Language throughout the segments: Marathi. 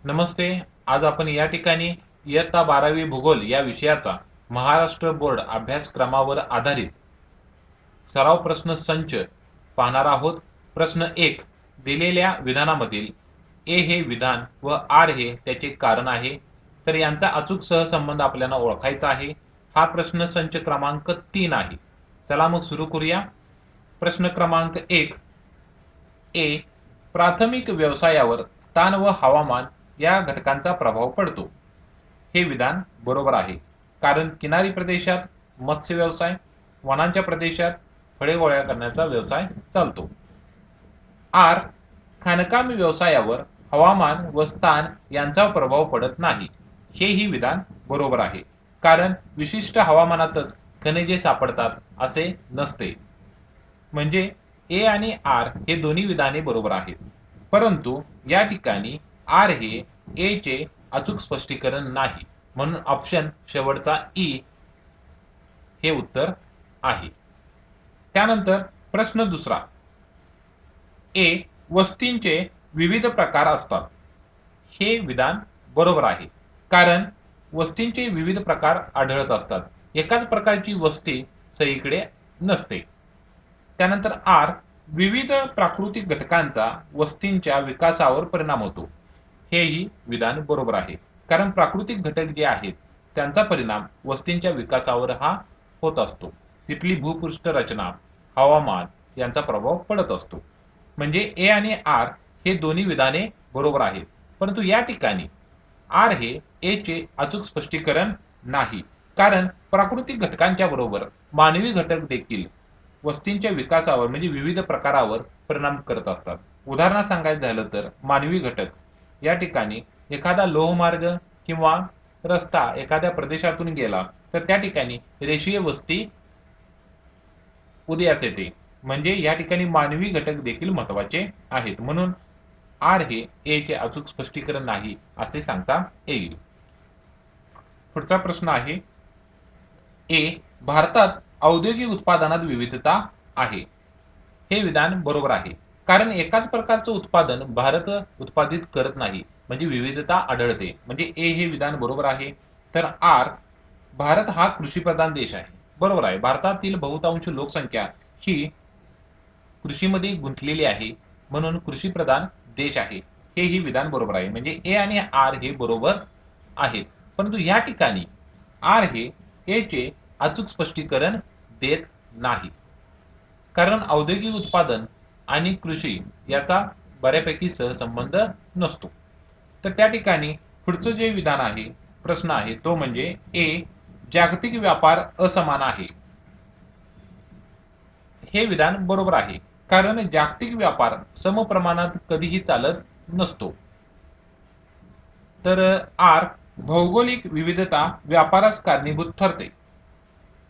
नमस्ते. आज आपण या ठिकाणी इयत्ता 12वी भूगोल या विषयाचा महाराष्ट्र बोर्ड अभ्यासक्रमावर आधारित सराव प्रश्न संच पाहणार आहोत. प्रश्न 1. दिलेल्या विधानामधील ए हे विधान व आर हे त्याचे कारण आहे. तर यांचा अचूक सहसंबंध आपल्याला ओळखायचा आहे. हा प्रश्न संच क्रमांक 3 आहे. चला मग सुरू करूया. प्रश्न क्रमांक 1. ए. प्राथमिक व्यवसायावर स्थान व हवामान या घटकांचा प्रभाव पडतो. हे विधान बरोबर आहे. कारण किनारी प्रदेशात मत्स्य व्यवसाय, वनांच्या प्रदेशात फळे गोळा करण्याचा व्यवसाय चालतो. आर. खाणकाम व्यवसायावर हवामान व स्थान यांचा प्रभाव पडत नाही. हेही विधान बरोबर आहे. कारण विशिष्ट हवामानातच खनिजे सापडतात असे नसते. म्हणजे ए आणि आर हे दोन्ही विधाने बरोबर आहेत. परंतु या ठिकाणी आर हे ए चे अचूक स्पष्टीकरण नाही. म्हणून ऑप्शन शेवटचा ई हे उत्तर आहे. त्यानंतर प्रश्न दुसरा. ए. वस्तींचे विविध प्रकार असतात. हे विधान बरोबर आहे. कारण वस्तींचे विविध प्रकार आढळत असतात. एकाच प्रकारची वस्ती सगळीकडे नसते. त्यानंतर आर. विविध प्राकृतिक घटकांचा वस्तींच्या विकासावर परिणाम होतो. हेही विधान बरोबर आहे. कारण प्राकृतिक घटक जे आहेत त्यांचा परिणाम वस्तींच्या विकासावर हा होत असतो. तिथली भूपृष्ठ रचना, हवामान यांचा प्रभाव पडत असतो. म्हणजे ए आणि आर हे दोन्ही विधाने बरोबर आहेत. परंतु या ठिकाणी आर हे ए चे अचूक स्पष्टीकरण नाही. कारण प्राकृतिक घटकांच्या बरोबर मानवी घटक देखील वस्तींच्या विकासावर म्हणजे विविध प्रकारावर परिणाम करत असतात. उदाहरणार्थ सांगायचं झालं तर मानवी घटक या ठिकाणी एखादा लोहमार्ग किंवा रस्ता एखाद्या प्रदेशातून गेला तर त्या ठिकाणी रेषीय वस्ती उदयास येते. म्हणजे या ठिकाणी मानवी घटक देखील महत्वाचे आहेत. म्हणून आर हे ए चे अचूक स्पष्टीकरण नाही असे सांगता येईल. पुढचा प्रश्न आहे. ए. भारतात औद्योगिक उत्पादनात विविधता आहे. हे विधान बरोबर आहे. कारण एकाच प्रकारचं उत्पादन भारत उत्पादित करत नाही. म्हणजे विविधता आढळते. म्हणजे ए हे विधान बरोबर आहे. तर आर. भारत हा कृषीप्रधान देश आहे. बरोबर आहे. भारतातील बहुतांश लोकसंख्या ही कृषीमध्ये गुंतलेली आहे. म्हणून कृषीप्रधान देश आहे. हेही विधान बरोबर आहे. म्हणजे ए आणि आर हे बरोबर आहेत. परंतु या ठिकाणी आर हे ए चे अचूक स्पष्टीकरण देत नाही. कारण औद्योगिक उत्पादन आणि कृषी याचा बऱ्यापैकी सहसंबंध नसतो. तर त्या ठिकाणी पुढचं जे विधान आहे, प्रश्न आहे तो म्हणजे ए. जागतिक व्यापार असमान आहे. हे विधान बरोबर आहे. कारण जागतिक व्यापार समप्रमाणात कधीही चालत नसतो. तर आर. भौगोलिक विविधता व्यापारास कारणीभूत ठरते.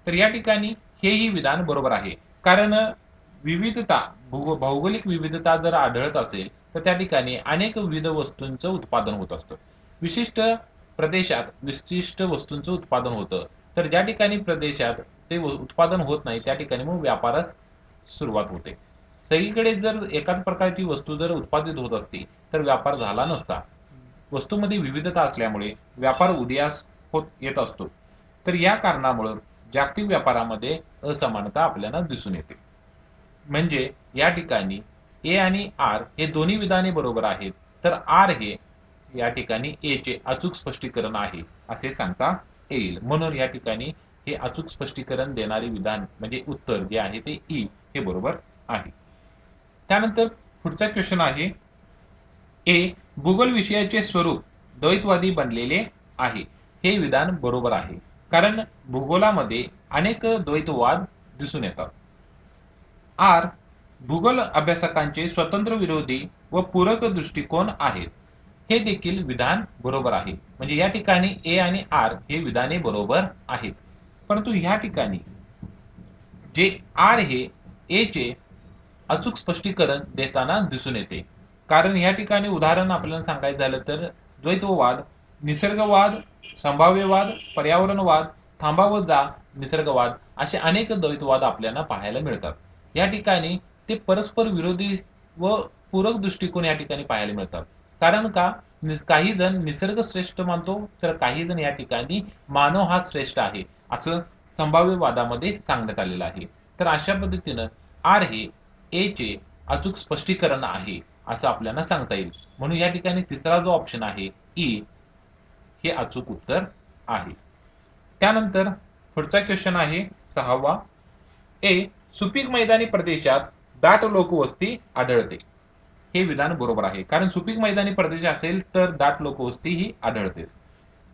तर या ठिकाणी हेही विधान बरोबर आहे. कारण विविधता भौगोलिक विविधता जर आढळत असेल तर त्या ठिकाणी अनेक विविध वस्तूंचं उत्पादन होत असतं. विशिष्ट प्रदेशात विशिष्ट वस्तूंचं उत्पादन होतं. तर ज्या ठिकाणी प्रदेशात ते उत्पादन होत नाही त्या ठिकाणी मग व्यापारास सुरुवात होते. सगळीकडे जर एकाच प्रकारची वस्तू जर उत्पादित होत असती तर व्यापार झाला नसता. वस्तूंमध्ये विविधता असल्यामुळे व्यापार उदयास येत असतो. तर या कारणामुळे जागतिक व्यापारामध्ये असमानता आपल्याला दिसून येते. म्हणजे या ठिकाणी ए आणि आर हे दोन्ही विधाने बरोबर आहेत. तर आर हे या ठिकाणी ए चे अचूक स्पष्टीकरण आहे असे सांगता येईल. म्हणून या ठिकाणी हे अचूक स्पष्टीकरण देणारे विधान म्हणजे उत्तर जे आहे ते ई हे बरोबर आहे. त्यानंतर पुढचा क्वेश्चन आहे. ए. भूगोल विषयाचे स्वरूप द्वैतवादी बनलेले आहे. हे विधान बरोबर आहे. कारण भूगोलामध्ये अनेक द्वैतवाद दिसून येतात. आर. भूगोल अभ्यासकांचे स्वतंत्र विरोधी व पूरक दृष्टिकोन आहेत. हे देखील विधान बरोबर आहे. म्हणजे या ठिकाणी ए आणि आर हे विधाने बरोबर आहेत. परंतु या ठिकाणी जे आर हे ए चे अचूक स्पष्टीकरण देताना दिसून येते. कारण या ठिकाणी उदाहरण आपल्याला सांगायचं झालं तर द्वैतवाद, निसर्गवाद, संभाव्यवाद, पर्यावरणवाद, थांबा व जा, निसर्गवाद असे अनेक द्वैतवाद आपल्याला पाहायला मिळतात. या ठिकाणी ते परस्पर विरोधी व पूरक दृष्टिकोन या ठिकाणी पाहायला मिळतात. कारण का काही जण निसर्ग श्रेष्ठ मानतो, तर काही जण या ठिकाणी मानव हा श्रेष्ठ आहे असं संभाव्य वादामध्ये सांगण्यात आलेलं आहे. तर अशा पद्धतीनं आर हे ए चे अचूक स्पष्टीकरण आहे असं आपल्याला सांगता येईल. म्हणून या ठिकाणी तिसरा जो ऑप्शन आहे ई हे अचूक उत्तर आहे. त्यानंतर पुढचा क्वेश्चन आहे 6वा. ए सुपीक मैदानी प्रदेशात दाट लोकवस्ती आढळते. हे विधान बरोबर आहे. कारण सुपीक मैदानी प्रदेश असेल तर दाट लोकवस्ती ही आढळतेच.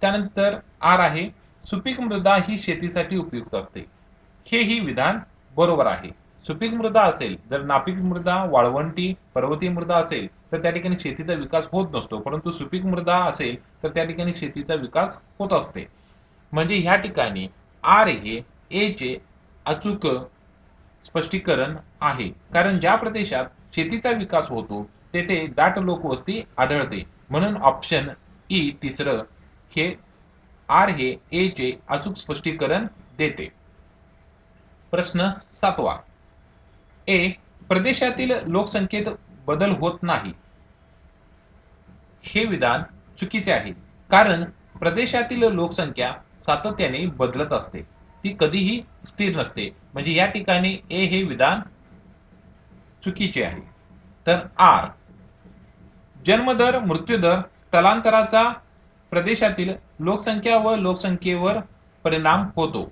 त्यानंतर आर आहे सुपीक मृदा ही शेतीसाठी उपयुक्त असते. हेही विधान बरोबर आहे. सुपीक मृदा असेल, जर नापीक मृदा, वाळवंटी, पर्वतीय मृदा असेल तर त्या ठिकाणी शेतीचा विकास होत नसतो. परंतु सुपीक मृदा असेल तर त्या ठिकाणी शेतीचा विकास होत असते. म्हणजे ह्या ठिकाणी आर हे ए चे अचूक स्पष्टीकरण आहे. कारण ज्या प्रदेशात शेतीचा विकास होतो तेथे दाट लोकवस्ती आढळते. म्हणून ऑप्शन ई तिसरं हे आर हे ए चे अचूक स्पष्टीकरण देते. प्रश्न 7वा. ए प्रदेशातील लोकसंख्येत बदल होत नाही. हे विधान चुकीचे आहे. कारण प्रदेशातील लोकसंख्या सातत्याने बदलत असते. ती कधीही स्थिर नसते. म्हणजे या ठिकाणी ए हे विधान चुकीचे आहे. तर आर जन्मदर, मृत्यूदर, स्थलांतराचा प्रदेशातील लोकसंख्या व लोकसंख्येवर परिणाम होतो.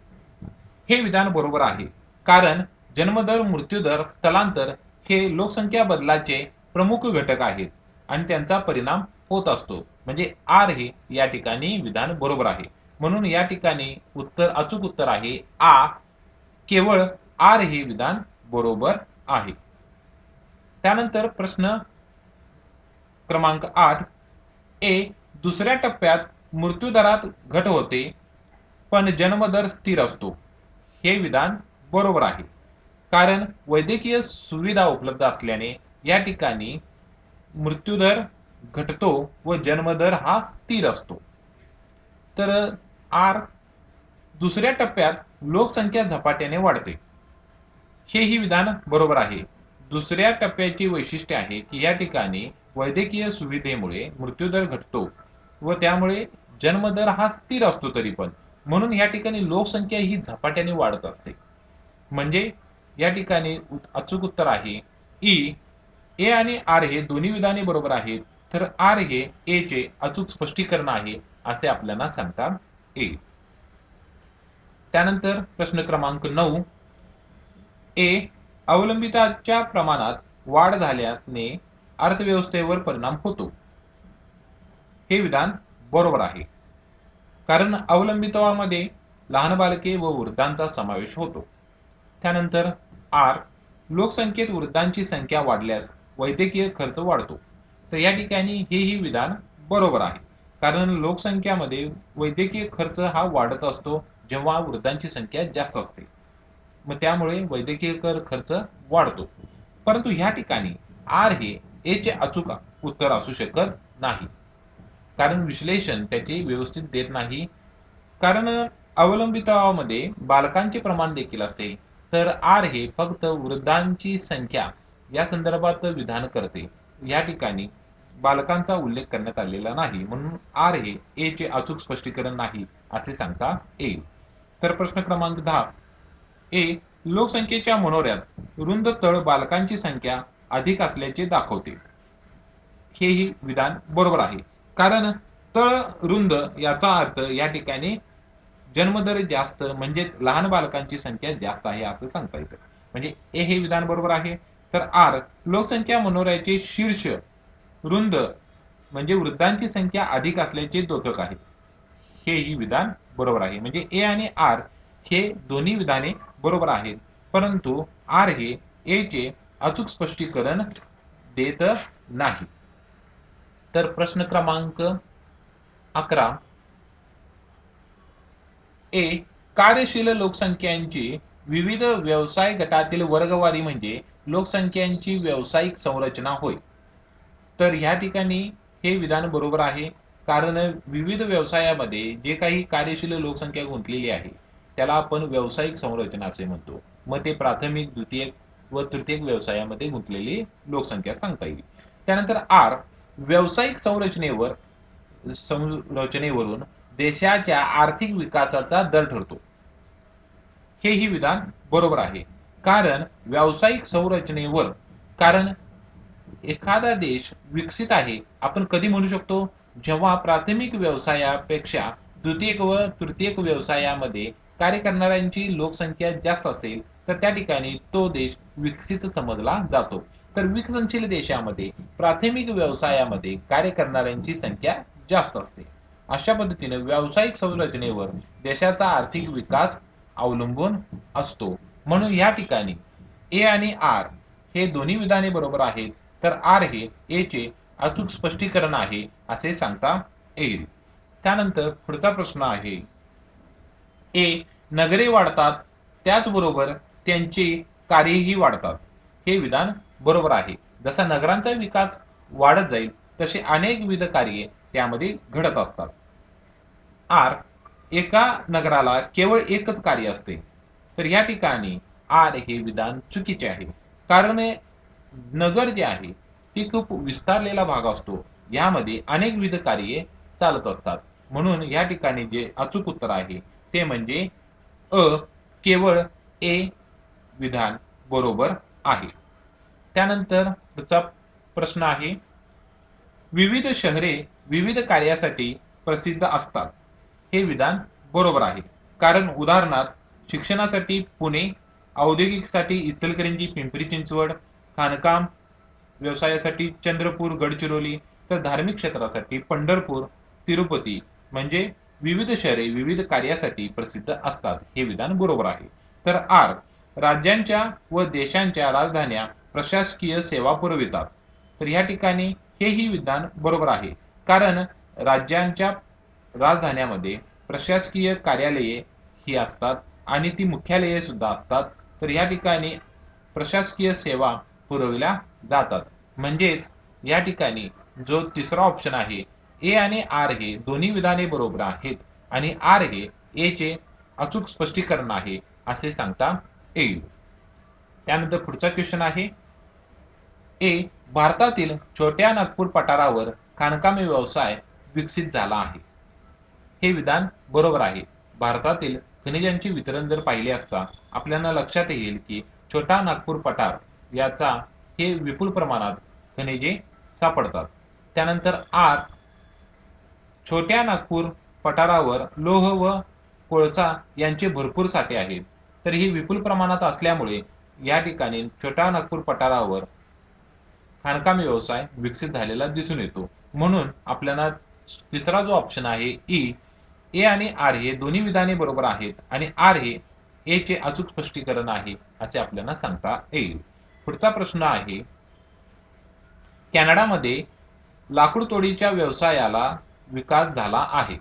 हे विधान बरोबर आहे. कारण जन्मदर, मृत्यूदर, स्थलांतर हे लोकसंख्या बदलाचे प्रमुख घटक आहेत आणि त्यांचा परिणाम होत असतो. म्हणजे आर हे या ठिकाणी विधान बरोबर आहे. म्हणून या ठिकाणी अचूक उत्तर आहे आ. केवळ आर हे विधान बरोबर आहे. त्यानंतर प्रश्न क्रमांक 8. ए दुसऱ्या टप्प्यात मृत्यूदरात घट होते पण जन्मदर स्थिर असतो. हे विधान बरोबर आहे. कारण वैद्यकीय सुविधा उपलब्ध असल्याने या ठिकाणी मृत्यूदर घटतो व जन्मदर हा स्थिर असतो. तर आर दुसऱ्या टप्प्यात लोकसंख्या झपाट्याने वाढते. हेही विधान बरोबर आहे. दुसऱ्या टप्प्याची वैशिष्ट्य आहे की या ठिकाणी वैद्यकीय सुविधेमुळे मृत्यूदर घटतो व त्यामुळे जन्मदर हा स्थिर असतो तरी पण. म्हणून या ठिकाणी लोकसंख्या ही झपाट्याने वाढत असते. म्हणजे या ठिकाणी अचूक उत्तर आहे ई. ए आणि आर हे दोन्ही विधाने बरोबर आहेत. तर आर हे ए चे अचूक स्पष्टीकरण आहे असे आपल्याला सांगता येईल. त्यानंतर प्रश्न क्रमांक 9. ए अवलंबिताच्या प्रमाणात वाढ झाल्याने अर्थव्यवस्थेवर परिणाम होतो. हे विधान बरोबर आहे. कारण अवलंबित्वामध्ये लहान बालके व वृद्धांचा समावेश होतो. त्यानंतर आर लोकसंख्येत वृद्धांची संख्या वाढल्यास वैद्यकीय खर्च वाढतो. तर या ठिकाणी हेही विधान बरोबर आहे. कारण लोकसंख्यामध्ये वैद्यकीय खर्च हा वाढत असतो जेव्हा वृद्धांची संख्या जास्त असते. मग त्यामुळे वैद्यकीय खर्च वाढतो. परंतु ह्या ठिकाणी आर हे ए चे अचूक उत्तर असू शकत नाही. कारण विश्लेषण त्याचे व्यवस्थित देत नाही. कारण अवलंबित्वामध्ये बालकांचे प्रमाण देखील असते. तर आर हे फक्त वृद्धांची संख्या या संदर्भात विधान करते. या ठिकाणी बालकांचा उल्लेख करण्यात आलेला नाही. म्हणून आर हे ए चे अचूक स्पष्टीकरण नाही असे सांगता येईल. तर प्रश्न क्रमांक 10. ए लोकसंख्येच्या मनोऱ्यात रुंद तळ बालकांची संख्या अधिक असल्याचे दाखवते. हेही विधान बरोबर आहे. कारण तळ रुंद याचा अर्थ या ठिकाणी जन्मदर जास्त म्हणजे लहान बालकांची संख्या जास्त आहे असं सांगता येतं. म्हणजे ए हे विधान बरोबर आहे. तर आर लोकसंख्या मनोऱ्याचे शीर्ष रुंद म्हणजे वृद्धांची संख्या अधिक असल्याचे द्योतक आहे. हेही विधान बरोबर आहे. म्हणजे ए आणि आर हे दोन्ही विधाने बरोबर आहेत. परंतु आर हे ए चे अचूक स्पष्टीकरण देत नाही. तर प्रश्न क्रमांक 11. ए कार्यशील लोकसंख्यांची विविध व्यवसाय गटातील वर्गवारी म्हणजे लोकसंख्यांची व्यावसायिक संरचना होय. तर ह्या ठिकाणी हे विधान बरोबर आहे. कारण विविध व्यवसायामध्ये जे काही कार्यशील लोकसंख्या गुंतलेली आहे त्याला आपण व्यावसायिक संरचना असे म्हणतो. मग ते प्राथमिक, द्वितीयक व तृतीयक व्यवसायामध्ये गुंतलेली लोकसंख्या सांगता येईल. त्यानंतर आर व्यावसायिक संरचनेवर संरचनेवरून देशाच्या आर्थिक विकासाचा दर ठरतो. हेही विधान बरोबर आहे. कारण व्यावसायिक संरचनेवर कारण एखादा देश विकसित आहे आपण कधी म्हणू शकतो, जेव्हा प्राथमिक व्यवसायापेक्षा द्वितीयक व तृतीयक व्यवसायामध्ये कार्य करणाऱ्यांची लोकसंख्या जास्त असेल तर त्या ठिकाणी तो देश विकसित समजला जातो. तर विकसनशील देशामध्ये प्राथमिक व्यवसायामध्ये कार्य करणाऱ्यांची संख्या जास्त असते. अशा पद्धतीने व्यावसायिक संरचनेवर देशाचा आर्थिक विकास अवलंबून असतो. म्हणून या ठिकाणी ए आणि आर हे दोन्ही विधाने बरोबर आहेत, तर आर हे ए चे अचूक स्पष्टीकरण आहे असे सांगता येईल. त्यानंतर पुढचा प्रश्न आहे, ए नगरे वाढतात त्याचबरोबर त्यांचे कार्यही वाढतात. हे विधान बरोबर आहे. जसा नगरांचा विकास वाढत जाईल तसे अनेक विविध कार्ये त्यामध्ये घडत असतात. आर एका नगराला केवळ एकच कार्य असते. तर या ठिकाणी आर हे विधान चुकीचे आहे. कारण नगर जे आहे ती खूप विस्तारलेला भाग असतो. यामध्ये अनेक विविध कार्ये चालत असतात. म्हणून या ठिकाणी जे अचूक उत्तर आहे ते म्हणजे अ केवळ ए विधान बरोबर आहे. त्यानंतर पुढचा प्रश्न आहे, विविध शहरे विविध कार्यासाठी प्रसिद्ध असतात. हे विधान बरोबर आहे. कारण उदाहरणार्थ शिक्षणासाठी पुणे, औद्योगिकसाठी इचलकरंजी, पिंपरी चिंचवड, खाणकाम व्यवसायासाठी चंद्रपूर, गडचिरोली, तर धार्मिक क्षेत्रासाठी पंढरपूर, तिरुपती म्हणजे विविध शहरे विविध कार्यासाठी प्रसिद्ध असतात. हे विधान बरोबर आहे. तर आर राज्यांच्या व देशांच्या राजधान्या प्रशासकीय सेवा पुरवितात. तर या ठिकाणी हेही विधान बरोबर आहे. कारण राज्यांच्या राजधान्यामध्ये प्रशासकीय कार्यालये ही असतात आणि ती मुख्यालये सुद्धा असतात. तर या ठिकाणी प्रशासकीय सेवा पुरविल्या जातात. म्हणजेच या ठिकाणी जो तिसरा ऑप्शन आहे ए आणि आर हे दोन्ही विधाने बरोबर आहेत आणि आर हे ए चे अचूक स्पष्टीकरण आहे असे सांगता येईल. त्यानंतर पुढचा क्वेश्चन आहे, ए भारतातील छोट्या नागपूर पठारावर खाणकामी व्यवसाय विकसित झाला आहे. हे विधान बरोबर आहे. भारतातील खनिजांचे वितरण जर पाहिले असता आपल्याला लक्षात येईल की छोटा नागपूर पठार याचा हे विपुल प्रमाणात खनिजे सापडतात. त्यानंतर आर छोट्या नागपूर पठारावर लोह व कोळसा यांचे भरपूर साठे आहेत. तर ही विपुल प्रमाणात असल्यामुळे या ठिकाणी छोट्या नागपूर पठारावर खाणकामी व्यवसाय विकसित झालेला दिसून येतो. म्हणून आपल्याला तिसरा जो ऑप्शन आहे ई, ए आणि आर हे दोन्ही विधाने बरोबर आहेत आणि आर हे ए चे अचूक स्पष्टीकरण आहे असे आपल्याला सांगता येईल. पुढचा प्रश्न आहे, कॅनडामध्ये लाकूड तोडीच्या व्यवसायाला विकास झाला आहे.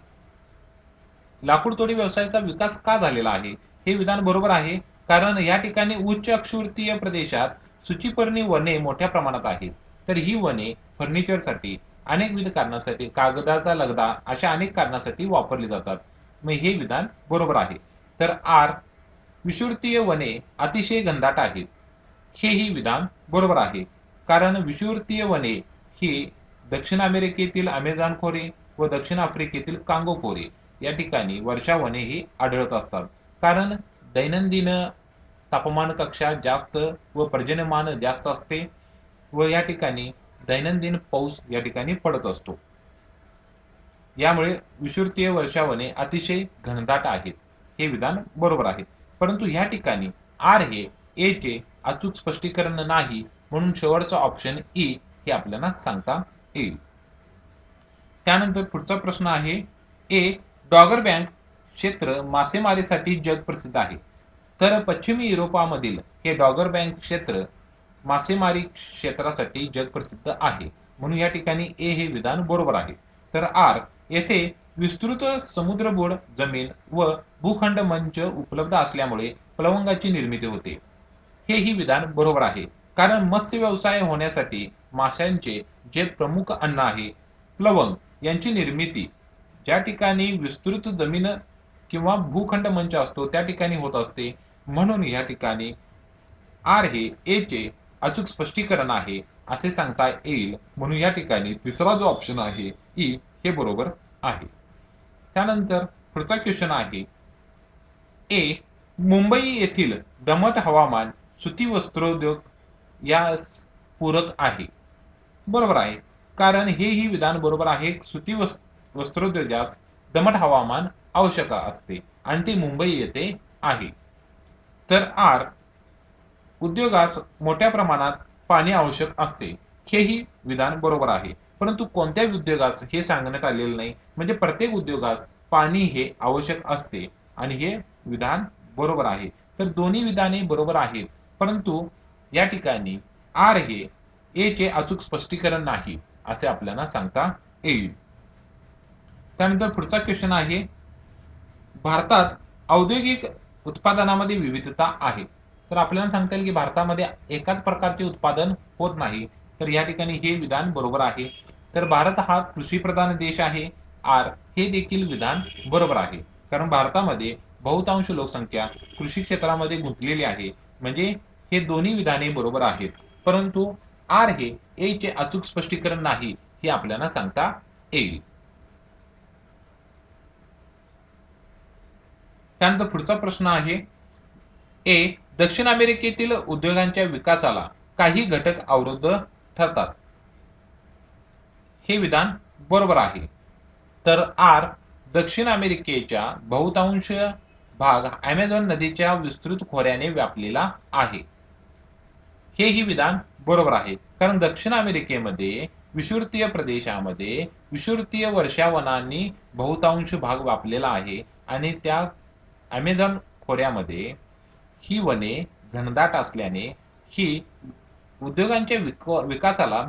लाकूड तोडी व्यवसायाचा विकास का झालेला आहे? हे विधान बरोबर आहे. कारण या ठिकाणी उच्च अक्षुवृत्तीय प्रदेशात सूचीपर्णी वने मोठ्या प्रमाणात आहेत. तर ही वने फर्निचरसाठी अनेक विविध कारणासाठी, कागदाचा लगदा अशा अनेक कारणासाठी वापरली जातात. मग हे विधान बरोबर आहे. तर आर विषुवृत्तीय वने अतिशय घनदाट आहेत. हेही विधान बरोबर आहे. कारण विषुवृत्तीय वने ही दक्षिण अमेरिकेतील अमेझॉन खोरे व दक्षिण आफ्रिकेतील कांगो खोरे या ठिकाणी वर्षावने ही आढळत असतात. कारण दैनंदिन तापमान कक्षा जास्त व पर्जन्यमान जास्त असते व या ठिकाणी दैनंदिन पाऊस या ठिकाणी पडत असतो. यामुळे विषुवृत्तीय वर्षावने अतिशय घनदाट आहेत. हे विधान बरोबर आहे. परंतु या ठिकाणी आर हे ए चे अचूक स्पष्टीकरण नाही. म्हणून शेवटचा ऑप्शन ई हे आपल्याला सांगता येईल. त्यानंतर पुढचा प्रश्न आहे, ए डॉगर बँक क्षेत्र मासेमारीसाठी जग प्रसिद्ध आहे. तर पश्चिमी युरोपामधील हे डॉगर बँक क्षेत्र मासेमारी क्षेत्रासाठी जग प्रसिद्ध आहे. म्हणून या ठिकाणी ए हे विधान बरोबर आहे. तर आर येथे विस्तृत समुद्रबोड जमीन व भूखंड मंच उपलब्ध असल्यामुळे प्लवंगाची निर्मिती होते. हेही विधान बरोबर आहे. कारण मत्स्य व्यवसाय होण्यासाठी माशांचे जे प्रमुख अन्न आहे प्लवंग यांची निर्मिती ज्या ठिकाणी विस्तृत जमीन किंवा भूखंड मंच असतो त्या ठिकाणी होत असते. म्हणून या ठिकाणी आर हे ए चे अचूक स्पष्टीकरण आहे असे सांगता येईल. म्हणून या ठिकाणी तिसरा जो ऑप्शन आहे ई हे बरोबर आहे. त्यानंतर पुढचा क्वेश्चन आहे ए. मुंबई येथील दमट हवामान सुती वस्त्रोद्योग यास पूरक आहे. बरोबर आहे, कारण हेही विधान बरोबर आहे. सुती वस्त्रोद्योगास दमट हवामान आवश्यक असते आणि ते मुंबई येथे आहे. तर आर. उद्योगास मोठ्या प्रमाणात पाणी आवश्यक असते. हेही विधान बरोबर आहे, परंतु कोणत्या उद्योगास हे सांगण्यात आलेलं नाही. म्हणजे प्रत्येक उद्योगास पाणी हे आवश्यक असते आणि हे विधान बरोबर आहे. तर दोन्ही विधाने बरोबर आहेत, परंतु या ठिकाणी आर हे ए चे अचूक स्पष्टीकरण नाही असे आपल्याला सांगता येईल. त्यानंतर पुढचा क्वेश्चन आहे, भारतात औद्योगिक उत्पादनामध्ये विविधता आहे. तर आपल्याला सांगता येईल की भारतामध्ये एकाच प्रकारचे उत्पादन होत नाही. तर या ठिकाणी हे विधान बरोबर आहे. तर भारत हा कृषीप्रधान देश आहे. आर हे देखील विधान बरोबर आहे, कारण भारतामध्ये बहुतांश लोकसंख्या कृषी क्षेत्रामध्ये गुंतलेली आहे. म्हणजे हे दोन्ही विधाने बरोबर आहेत, परंतु आर हे ए चे अचूक स्पष्टीकरण नाही हे आपल्याला सांगता येईल. त्यानंतर पुढचा प्रश्न आहे ए. दक्षिण अमेरिकेतील उद्योगांच्या विकासाला काही घटक अवरोध ठरतात. हे विधान बरोबर आहे. तर आर. दक्षिण अमेरिकेच्या बहुतांश भाग अमेझॉन नदीच्या विस्तृत खोऱ्याने व्यापलेला आहे. हेही विधान बरोबर आहे, कारण दक्षिण अमेरिकेमध्ये विषुवतीय प्रदेशामध्ये विषुवतीय वर्षावनांनी बहुतांश भाग व्यापलेला आहे आणि त्या अमेझॉन खोऱ्यामध्ये ही वने घनदाट असल्याने ही उद्योगांच्या विकासाला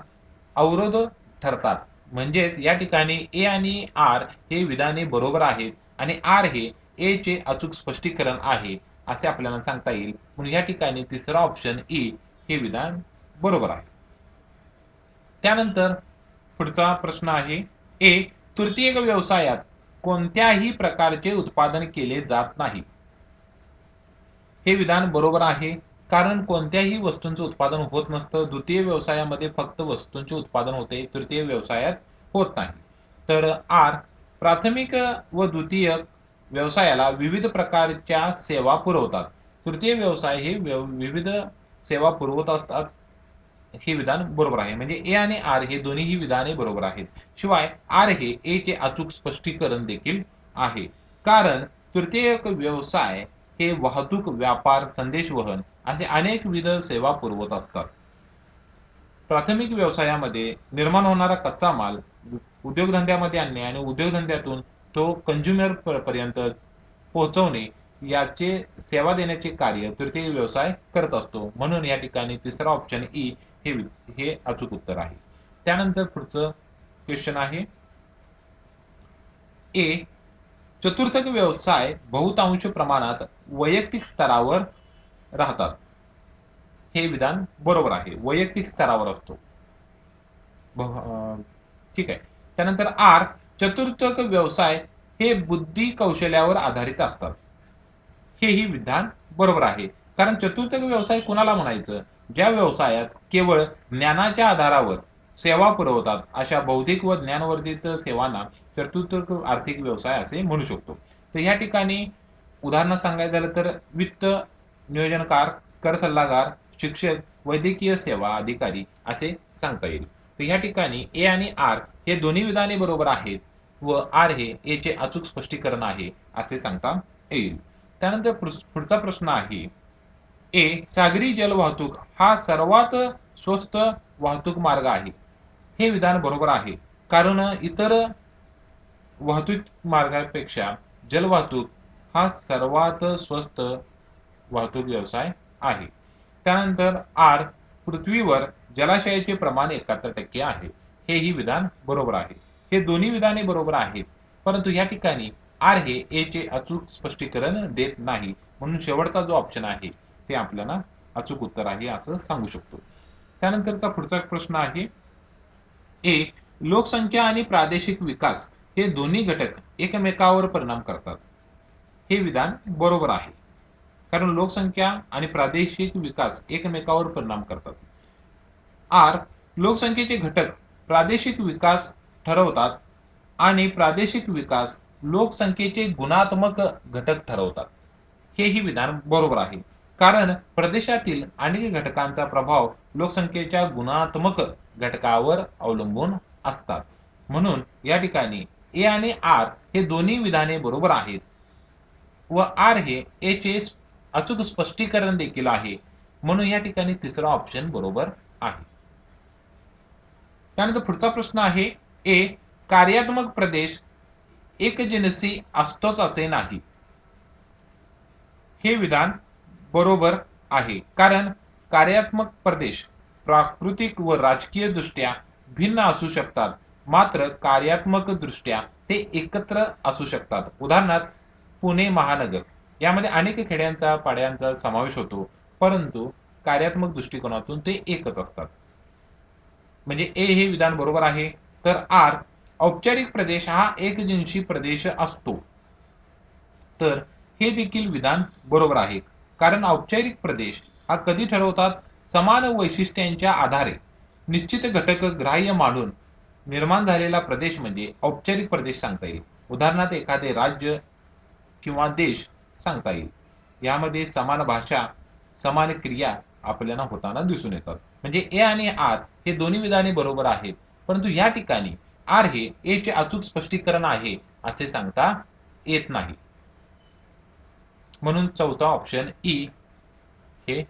अवरोध ठरतात. म्हणजेच या ठिकाणी ए आणि आर हे विधाने बरोबर आहेत आणि आर हे ए चे अचूक स्पष्टीकरण आहे असे आपल्याला सांगता येईल. म्हणून या ठिकाणी तिसरा ऑप्शन ई हे विधान बरोबर आहे. त्यानंतर पुढचा प्रश्न आहे ए. तृतीयक व्यवसायात कोणत्याही प्रकारचे उत्पादन केले जात नाही. हे विधान बरोबर आहे, कारण कोणत्याही वस्तूंचे उत्पादन होत नसतं. द्वितीय व्यवसायामध्ये फक्त वस्तूंचे उत्पादन होते, तृतीय व्यवसायात होत नाही. तर आर. प्राथमिक व द्वितीय व्यवसायाला विविध प्रकारच्या सेवा पुरवतात. तृतीय व्यवसाय हे विविध सेवा पुरवत असतात. हे विधान बरोबर आहे. म्हणजे ए आणि आर हे दोन्हीही विधाने बरोबर आहेत. शिवाय आर हे ए चे अचूक स्पष्टीकरण देखील आहे, कारण तृतीयक व्यवसाय हे वाहतूक, व्यापार, संदेशवहन असे अनेकविध सेवा पुरवत असतात. प्राथमिक व्यवसायामध्ये निर्माण होणारा कच्चा माल उद्योगधंद्यामध्ये आणणे आणि उद्योगधंद्यातून तो कंझ्युमर पर्यंत पोहोचवणे याचे सेवा देण्याचे कार्य तृतीय व्यवसाय करत असतो. म्हणून या ठिकाणी तिसरा ऑप्शन ई हे अचूक उत्तर आहे. त्यानंतर पुढचं क्वेश्चन आहे ए. चतुर्थक व्यवसाय बहुतांश प्रमाणात वैयक्तिक स्तरावर राहतात. हे विधान बरोबर आहे, वैयक्तिक स्तरावर असतो. ठीक आहे. त्यानंतर आर. चतुर्थक व्यवसाय हे बुद्धी कौशल्यावर आधारित असतात. हेही विधान बरोबर आहे, कारण चतुर्थक व्यवसाय कुणाला म्हणायचं? ज्या व्यवसायात केवळ ज्ञानाच्या आधारावर सेवा पुरवतात अशा बौद्धिक व ज्ञानवर्धित सेवांना चतुर्थक आर्थिक व्यवसाय असे म्हणू शकतो. तर या ठिकाणी उदाहरण सांगायचं झालं तर वित्त नियोजनकार, कर सल्लागार, शिक्षक, वैद्यकीय सेवा अधिकारी असे सांगता येईल. तर या ठिकाणी ए आणि आर हे दोन्ही विधाने बरोबर आहेत व आर हे ए चे अचूक स्पष्टीकरण आहे असे सांगता येईल. त्यानंतर पुढचा प्रश्न आहे ए. सागरी जलवाहतूक हा सर्वात स्वस्त वाहतूक मार्ग आहे. हे विधान बरोबर आहे, कारण इतर वाहतूक मार्गापेक्षा जलवाहतूक हा सर्वात स्वस्त वाहतूक व्यवसाय आहे. त्यानंतर आर. पृथ्वीवर जलाशयाचे प्रमाण 71% आहे. हेही विधान बरोबर आहे. हे दोन्ही विधाने बरोबर आहेत, परंतु या ठिकाणी आर हे ए चे अचूक स्पष्टीकरण देत नाही. म्हणून शेवटचा जो ऑप्शन आहे ते आपल्याला अचूक उत्तर आहे असं सांगू शकतो. त्यानंतरचा पुढचा प्रश्न आहे ए. लोकसंख्या आणि प्रादेशिक विकास हे दोन्ही घटक एकमेकावर परिणाम करतात. हे विधान बरोबर आहे, कारण लोकसंख्या आणि प्रादेशिक विकास एकमेकावर परिणाम करतात. आर. लोकसंख्येचे घटक प्रादेशिक विकास ठरवतात आणि प्रादेशिक विकास लोकसंख्येचे गुणात्मक घटक ठरवतात. हेही विधान बरोबर आहे. कारण प्रदेशातील अनेक घटकांचा प्रभाव लोकसंख्येच्या गुणात्मक घटकावर अवलंबून असतात. म्हणून या ठिकाणी ए आणि आर हे दोन्ही विधाने बरोबर आहेत व आर हे ए चे अचूक स्पष्टीकरण देखील आहे. म्हणून या ठिकाणी तिसरा ऑप्शन बरोबर आहे. त्यानंतर पुढचा प्रश्न आहे ए कार्यात्मक प्रदेश एकजिनसी असतोच असे नाही. हे विधान बरोबर आहे. कारण कार्यात्मक प्रदेश प्राकृतिक व राजकीय दृष्ट्या भिन्न असू शकतात, मात्र कार्यात्मक दृष्ट्या ते एकत्र असू शकतात. उदाहरणार्थ पुणे महानगर यामध्ये अनेक खेड्यांचा पाड्यांचा समावेश होतो, परंतु कार्यात्मक दृष्टिकोनातून ते एकच असतात. म्हणजे ए हे विधान बरोबर आहे. तर आर औपचारिक प्रदेश हा एकजिनसी प्रदेश असतो. तर हे देखील विधान बरोबर आहे. कारण औपचारिक प्रदेश हा कधी ठरवतात? समान वैशिष्ट्यांच्या आधारे निश्चित घटक ग्राह्य मानून निर्माण झालेला प्रदेश म्हणजे औपचारिक प्रदेश सांगता येईल. उदाहरणार्थ एखादे राज्य किंवा देश सांगता येईल. यामध्ये समान भाषा, समान क्रिया आपल्याला होताना दिसून येतात. म्हणजे ए आणि आर हे दोन्ही विधाने बरोबर आहेत, परंतु या ठिकाणी आर हे ए चे अचूक स्पष्टीकरण आहे असे सांगता येत नाही. म्हणून चौथा ऑप्शन ई हे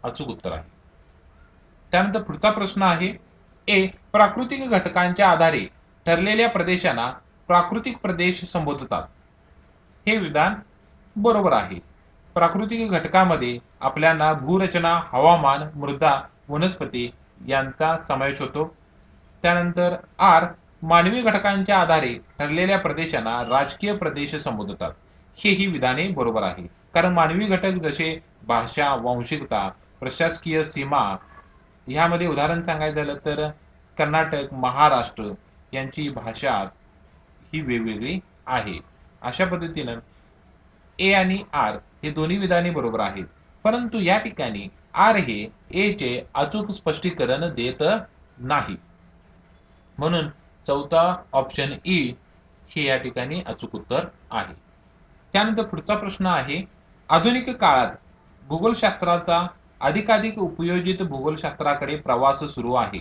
अचूक उत्तर आहे. त्यानंतर पुढचा प्रश्न आहे ए प्राकृतिक घटकांच्या आधारे ठरलेल्या प्रदेशांना प्राकृतिक प्रदेश संबोधतात. हे विधान बरोबर आहे. प्राकृतिक घटकामध्ये आपल्याला भूरचना, हवामान, मृदा, वनस्पती यांचा समावेश होतो. त्यानंतर आर मानवी घटकांच्या आधारे ठरलेल्या प्रदेशांना राजकीय प्रदेश संबोधतात. हेही विधाने बरोबर आहे. कारण मानवी घटक जसे भाषा, वांशिकता, प्रशासकीय सीमा ह्यामध्ये उदाहरण सांगायचं झालं तर कर्नाटक, महाराष्ट्र यांची भाषा ही वेगवेगळी आहे. अशा पद्धतीनं ए आणि आर हे दोन्ही विधाने बरोबर आहेत. परंतु या ठिकाणी आर हे ए चे अचूक स्पष्टीकरण देत नाही. म्हणून चौथा ऑप्शन ई हे या ठिकाणी अचूक उत्तर आहे. त्यानंतर पुढचा प्रश्न आहे आधुनिक काळात भूगोलशास्त्राचा अधिकाधिक उपयोजित भूगोलशास्त्राकडे प्रवास सुरू आहे.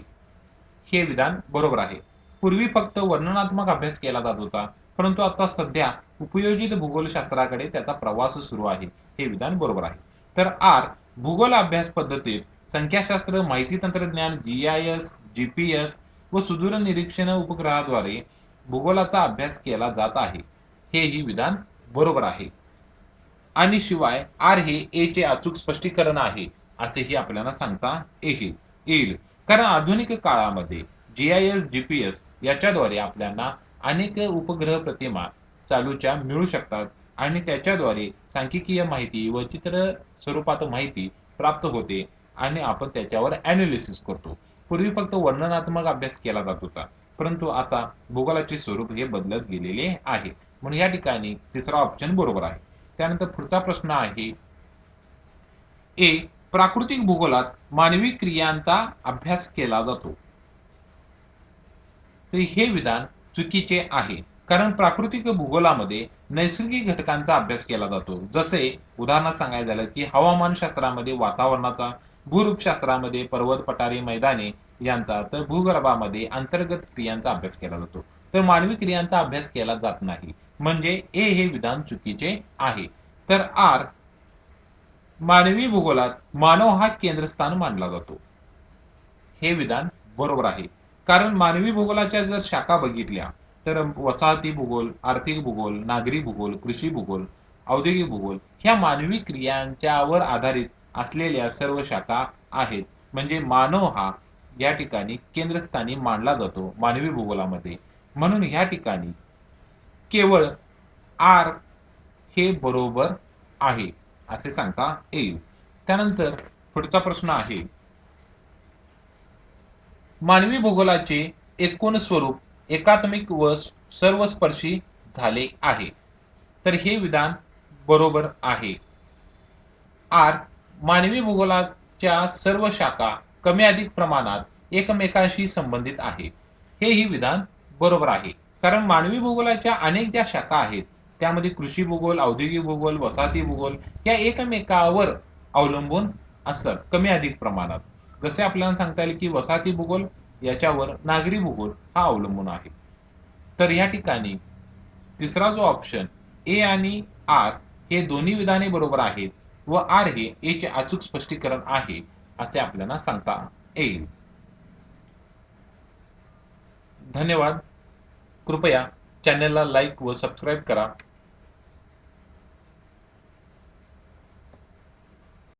हे विधान बरोबर आहे. पूर्वी फक्त वर्णनात्मक अभ्यास केला जात होता, परंतु आता सध्या उपयोजित भूगोलशास्त्राकडे त्याचा प्रवास सुरू आहे. हे विधान बरोबर आहे. तर आर भूगोल अभ्यास पद्धतीत संख्याशास्त्र, माहिती तंत्रज्ञान, GIS, GPS व सुदूर निरीक्षण उपग्रहाद्वारे भूगोलाचा अभ्यास केला जात आहे. हेही विधान बरोबर आहे. आणि शिवाय आर हे ए चे अचूक स्पष्टीकरण आहे असेही आपल्याला सांगता येईल. कारण आधुनिक काळामध्ये GIS, GPS याच्याद्वारे आपल्याला अनेक उपग्रह प्रतिमा चालूच्या मिळू शकतात आणि त्याच्याद्वारे सांख्यिकीय माहिती व चित्र स्वरूपात माहिती प्राप्त होते आणि आपण त्याच्यावर ॲनालिसिस करतो. पूर्वी फक्त वर्णनात्मक अभ्यास केला जात होता, परंतु आता भूगोलाचे स्वरूप हे बदलत गेलेले आहे. म्हणून या ठिकाणी तिसरा ऑप्शन बरोबर आहे. त्यानंतर पुढचा प्रश्न आहे ए प्राकृतिक भूगोलात मानवी क्रियांचा अभ्यास केला जातो. तर हे विधान चुकीचे आहे. कारण प्राकृतिक भूगोलामध्ये नैसर्गिक घटकांचा अभ्यास केला जातो. जसे उदाहरणार्थ सांगायचं झालं की हवामानशास्त्रामध्ये वातावरणाचा, भूरूपशास्त्रामध्ये पर्वत, पठारे, मैदाने यांचा, तर भूगर्भामध्ये अंतर्गत क्रियांचा अभ्यास केला जातो. तर मानवी क्रियांचा अभ्यास केला जात नाही. म्हणजे ए हे विधान चुकीचे आहे. तर आर मानवी भूगोलात मानव हा केंद्रस्थान मानला जातो. हे विधान बरोबर आहे. कारण मानवी भूगोलाच्या जर शाखा बघितल्या तर वसाहती भूगोल, आर्थिक भूगोल, नागरी भूगोल, कृषी भूगोल, औद्योगिक भूगोल ह्या मानवी क्रियांच्यावर आधारित असलेल्या सर्व शाखा आहेत. म्हणजे मानव हा या ठिकाणी केंद्रस्थानी मानला जातो मानवी भूगोलामध्ये. म्हणून ह्या ठिकाणी केवळ आर हे बरोबर आहे असे सांगता येईल. त्यानंतर पुढचा प्रश्न आहे मानवी भूगोलाचे एकूण स्वरूप एकात्मिक व सर्वस्पर्शी झाले आहे. तर हे विधान बरोबर आहे. आर मानवी भूगोलाच्या सर्व शाखा कमी अधिक प्रमाणात एकमेकांशी संबंधित आहे. हेही विधान बरोबर आहे. कारण मानवी भूगोलाच्या अनेक ज्या शाखा आहेत त्यामध्ये कृषी भूगोल, औद्योगिक भूगोल, वसाहती भूगोल या एकमेकावर अवलंबून असतात कमी अधिक प्रमाणात. जसे आपल्याला सांगता येईल की वसाहती भूगोल याच्यावर नागरी भूगोल हा अवलंबून आहे. तर या ठिकाणी तिसरा जो ऑप्शन ए आणि आर हे दोन्ही विधाने बरोबर आहेत व आर हे ए चे अचूक स्पष्टीकरण आहे असे आपल्याला सांगता येईल. धन्यवाद. कृपया चॅनलला लाईक व सबस्क्राईब करा.